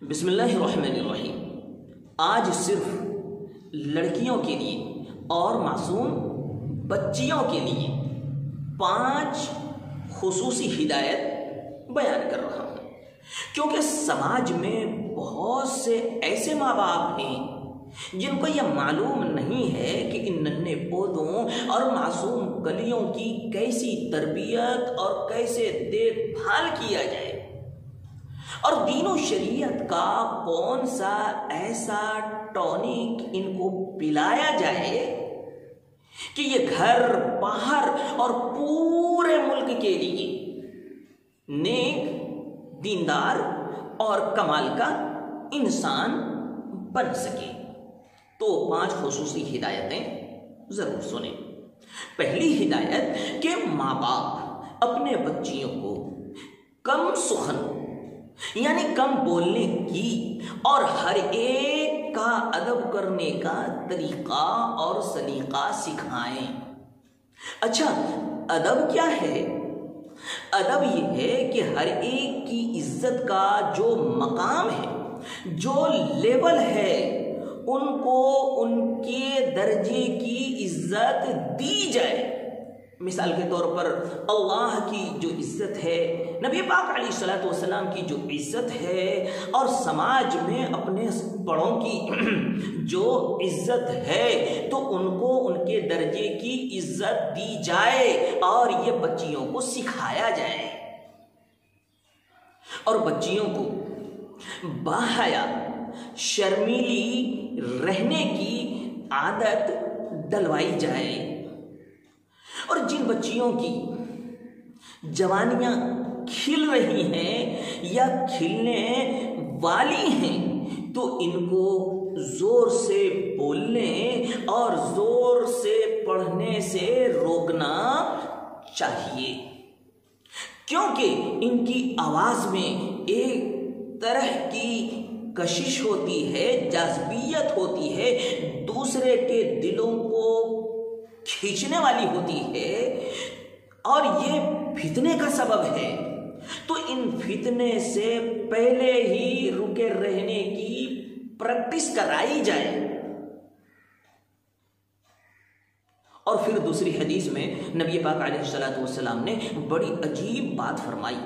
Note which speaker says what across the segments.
Speaker 1: بسم اللہ الرحمن الرحیم۔ آج صرف لڑکیوں کے لیے اور معصوم بچیوں کے لیے 5 خصوصی ہدایت بیان کر رہا ہوں، کیونکہ سماج میں بہت سے ایسے ماں باپ ہیں جن کو یہ معلوم نہیں ہے کہ ان ننھے پودوں اور معصوم کلیوں کی کیسی تربیت اور کیسے دیکھ بھال کیا جائے، اور دین و شریعت کا کون سا ایسا ٹونک ان کو پلایا جائے کہ یہ گھر باہر اور پورے ملک کے لیے نیک، دیندار اور کمال کا انسان بن سکے۔ تو 5 خصوصی ہدایتیں ضرور سنیں۔ پہلی ہدایت کہ ماں باپ اپنے بچیوں کو کم سخن یعنی کم بولنے کی اور ہر ایک کا ادب کرنے کا طریقہ اور سلیقہ سکھائیں۔ اچھا، ادب کیا ہے؟ ادب یہ ہے کہ ہر ایک کی عزت کا جو مقام ہے، جو لیول ہے، ان کو ان کے درجے کی عزت دی جائے۔ مثال کے طور پر اللہ کی جو عزت ہے، نبی پاک علیہ الصلوۃ والسلام کی جو عزت ہے، اور سماج میں اپنے بڑوں کی جو عزت ہے، تو ان کو ان کے درجے کی عزت دی جائے اور یہ بچیوں کو سکھایا جائے، اور بچیوں کو باحیا شرمیلی رہنے کی عادت ڈلوائی جائے، اور جن بچیوں کی جوانیاں کھل رہی ہیں یا کھلنے والی ہیں، تو ان کو زور سے بولنے اور زور سے پڑھنے سے روکنا چاہیے، کیونکہ ان کی آواز میں ایک طرح کی کشش ہوتی ہے، جاذبیت ہوتی ہے، دوسرے کے دلوں کو کھینچنے والی ہوتی ہے، اور یہ فتنے کا سبب ہے۔ تو ان فتنے سے پہلے ہی رکے رہنے کی پریکٹس کرائی جائے۔ اور پھر دوسری حدیث میں نبی پاک علیہ الصلوۃ والسلام نے بڑی عجیب بات فرمائی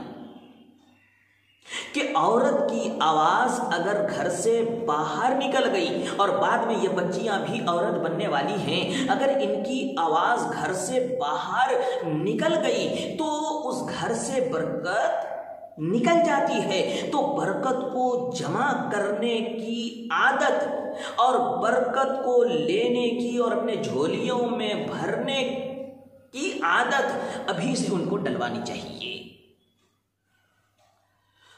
Speaker 1: کہ عورت کی آواز اگر گھر سے باہر نکل گئی، اور بعد میں یہ بچیاں بھی عورت بننے والی ہیں، اگر ان کی آواز گھر سے باہر نکل گئی تو اس گھر سے برکت نکل جاتی ہے۔ تو برکت کو جمع کرنے کی عادت اور برکت کو لینے کی اور اپنے جھولیوں میں بھرنے کی عادت ابھی سے ان کو ڈلوانی چاہیے۔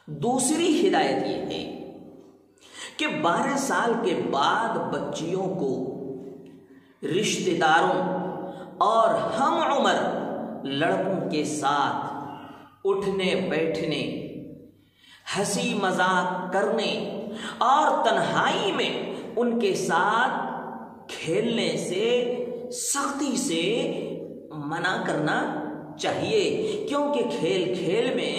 Speaker 1: دوسری ہدایت یہ ہے کہ 12 سال کے بعد بچیوں کو رشتہ داروں اور ہم عمر لڑکوں کے ساتھ اٹھنے بیٹھنے، ہنسی مذاق کرنے اور تنہائی میں ان کے ساتھ کھیلنے سے سختی سے منع کرنا چاہیے، کیونکہ کھیل کھیل میں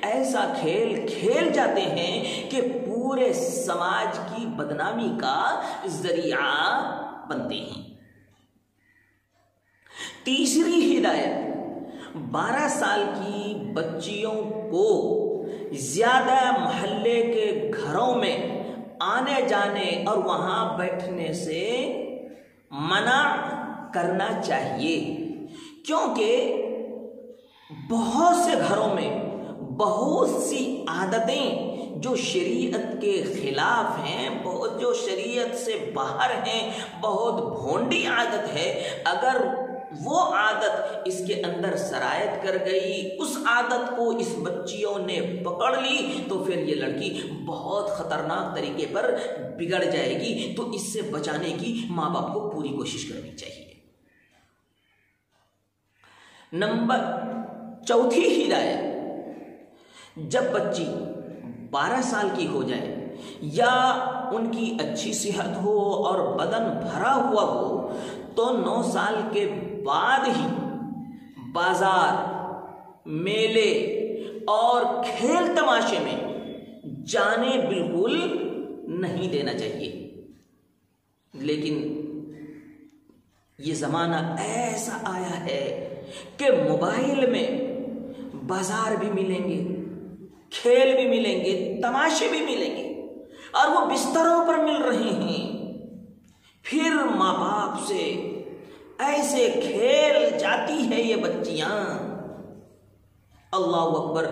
Speaker 1: ایسا کھیل کھیل جاتے ہیں کہ پورے سماج کی بدنامی کا ذریعہ بنتے ہیں۔ تیسری ہدایت، 12 سال کی بچیوں کو زیادہ محلے کے گھروں میں آنے جانے اور وہاں بیٹھنے سے منع کرنا چاہیے، کیونکہ بہت سے گھروں میں بہت سی عادتیں جو شریعت کے خلاف ہیں، بہت جو شریعت سے باہر ہیں، بہت بھونڈی عادت ہے، اگر وہ عادت اس کے اندر سرایت کر گئی، اس عادت کو اس بچیوں نے پکڑ لی، تو پھر یہ لڑکی بہت خطرناک طریقے پر بگڑ جائے گی۔ تو اس سے بچانے کی ماں باپ کو پوری کوشش کرنی چاہیے۔ چوتھی ہدایت، جب بچی 12 سال کی ہو جائے یا ان کی اچھی صحت ہو اور بدن بھرا ہوا ہو، تو 9 سال کے بعد ہی بازار، میلے اور کھیل تماشے میں جانے بالکل نہیں دینا چاہیے۔ لیکن یہ زمانہ ایسا آیا ہے کہ موبائل میں بازار بھی ملیں گے، کھیل بھی ملیں گے، تماشے بھی ملیں گے، اور وہ بستروں پر مل رہے ہیں۔ پھر ماں باپ سے ایسے کھیل جاتی ہے یہ بچیاں، اللہ اکبر،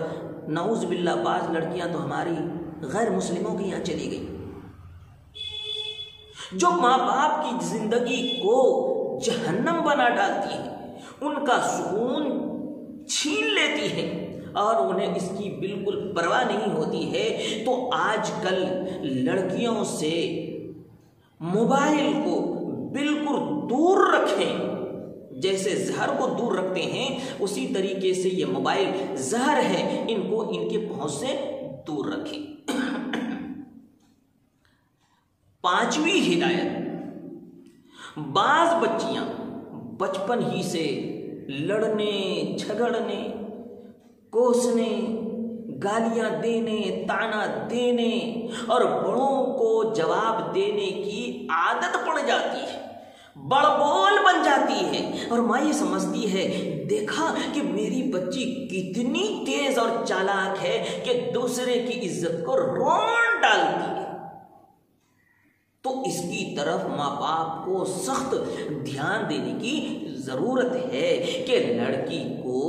Speaker 1: نعوذ باللہ، بعض لڑکیاں تو ہماری غیر مسلموں کے یہاں چلی گئی، جو ماں باپ کی زندگی کو جہنم بنا ڈالتی ہے، ان کا سکون چھین لیتی ہے، اور انہیں اس کی بالکل پرواہ نہیں ہوتی ہے۔ تو آج کل لڑکیوں سے موبائل کو بالکل دور رکھیں، جیسے زہر کو دور رکھتے ہیں اسی طریقے سے یہ موبائل زہر ہے، ان کو ان کے پہنچ سے دور رکھیں۔ پانچویں ہدایت، بعض بچیاں بچپن ہی سے لڑنے، جھگڑنے، کوسنے، گالیاں دینے، طعنہ دینے اور بڑوں کو جواب دینے کی عادت پڑ جاتی ہے، بڑبول بن جاتی ہے، اور ماں یہ سمجھتی ہے دیکھا کہ میری بچی کتنی تیز اور چالاک ہے کہ دوسرے کی عزت کو رون ڈالتی ہے۔ تو اس کی طرف ماں باپ کو سخت دھیان دینے کی ضرورت ہے کہ لڑکی کو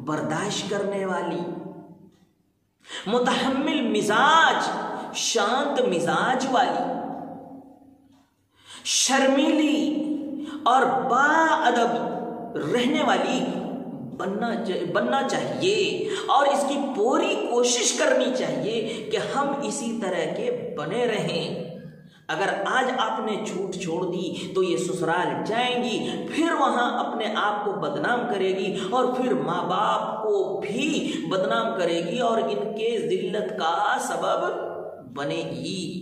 Speaker 1: برداشت کرنے والی، متحمل مزاج، شانت مزاج والی، شرمیلی اور باادب رہنے والی بننا چاہیے، اور اس کی پوری کوشش کرنی چاہیے کہ ہم اسی طرح کے بنے رہیں۔ اگر آج آپ نے جھوٹ چھوڑ دی تو یہ سسرال جائیں گی، پھر وہاں اپنے آپ کو بدنام کرے گی، اور پھر ماں باپ کو بھی بدنام کرے گی اور ان کے ذلت کا سبب بنے گی۔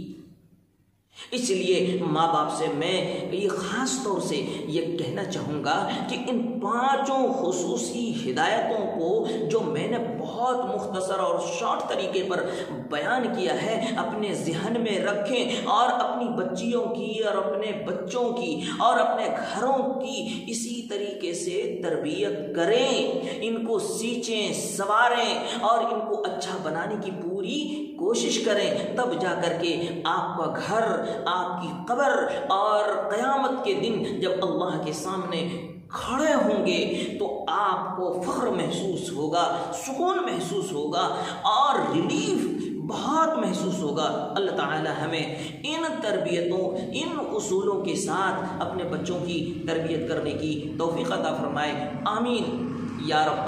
Speaker 1: اس لیے ماں باپ سے میں یہ خاص طور سے یہ کہنا چاہوں گا کہ ان پانچوں خصوصی ہدایتوں کو جو میں نے بہت مختصر اور شارٹ طریقے پر بیان کیا ہے، اپنے ذہن میں رکھیں اور اپنی بچیوں کی اور اپنے بچوں کی اور اپنے گھروں کی اسی طریقے سے تربیت کریں، ان کو سینچیں، سنواریں اور ان کو اچھا بنانے کی پوری کوشش کریں، تب جا کر کے آپ کا گھر، آپ کی قبر اور قیامت کے دن جب اللہ کے سامنے کھڑے ہوں گے تو آپ کو فخر محسوس ہوگا، سکون محسوس ہوگا اور ریلیف بہت محسوس ہوگا۔ اللہ تعالی ہمیں ان تربیتوں، ان اصولوں کے ساتھ اپنے بچوں کی تربیت کرنے کی توفیق عطا فرمائے، آمین یا رب۔